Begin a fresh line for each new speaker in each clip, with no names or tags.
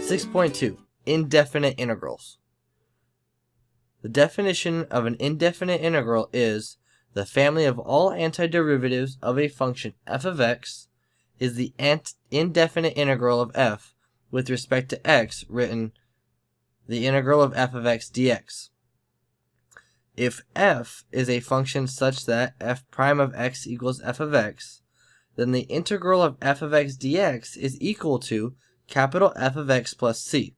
6.2. Indefinite integrals. The definition of an indefinite integral is the family of all antiderivatives of a function f of x is the indefinite integral of f with respect to x, written the integral of f of x dx. If f is a function such that f prime of x equals f of x, then the integral of f of x dx is equal to capital F of x plus c,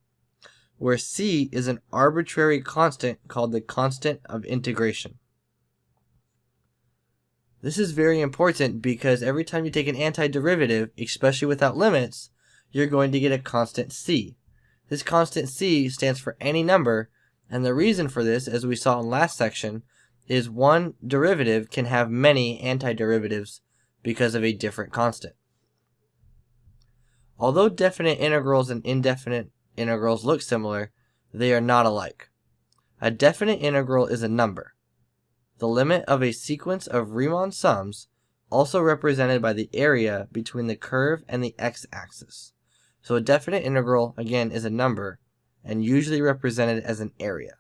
where c is an arbitrary constant called the constant of integration. This is very important because every time you take an antiderivative, especially without limits, you're going to get a constant c. This constant c stands for any number, and the reason for this, as we saw in last section, is one derivative can have many antiderivatives because of a different constant. Although definite integrals and indefinite integrals look similar, they are not alike. A definite integral is a number, the limit of a sequence of Riemann sums, also represented by the area between the curve and the x-axis. So a definite integral, again, is a number, and usually represented as an area.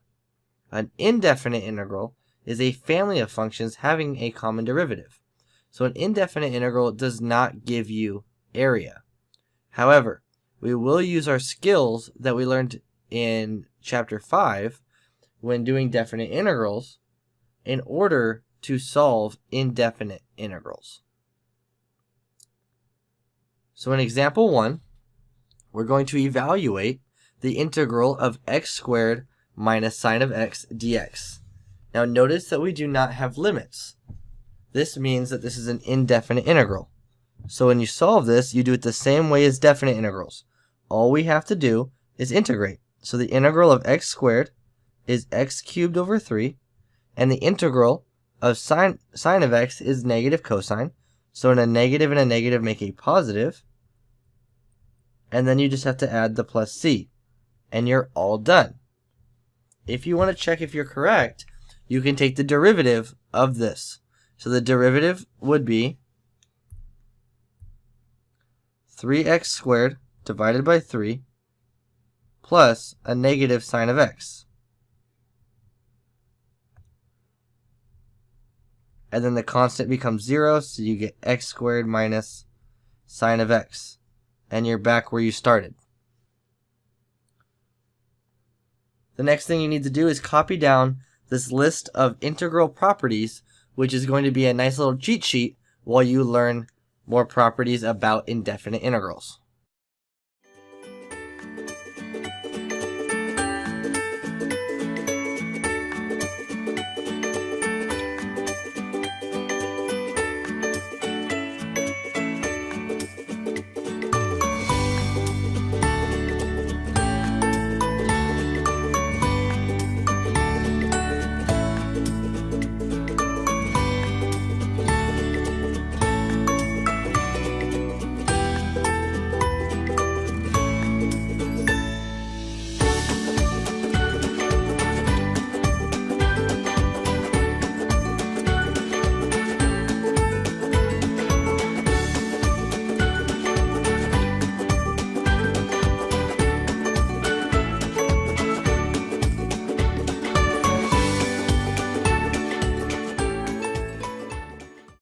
An indefinite integral is a family of functions having a common derivative. So an indefinite integral does not give you area. However, we will use our skills that we learned in Chapter 5 when doing definite integrals in order to solve indefinite integrals. So in example 1, we're going to evaluate the integral of x squared minus sine of x dx. Now notice that we do not have limits. This means that this is an indefinite integral. So when you solve this, you do it the same way as definite integrals. All we have to do is integrate. So the integral of x squared is x cubed over 3, and the integral of sine of x is negative cosine. So a negative and a negative make a positive, and then you just have to add the plus c, and you're all done. If you want to check if you're correct, you can take the derivative of this. So the derivative would be 3x squared divided by 3 plus a negative sine of x. And then the constant becomes 0, so you get x squared minus sine of x. And you're back where you started. The next thing you need to do is copy down this list of integral properties, which is going to be a nice little cheat sheet while you learn more properties about indefinite integrals.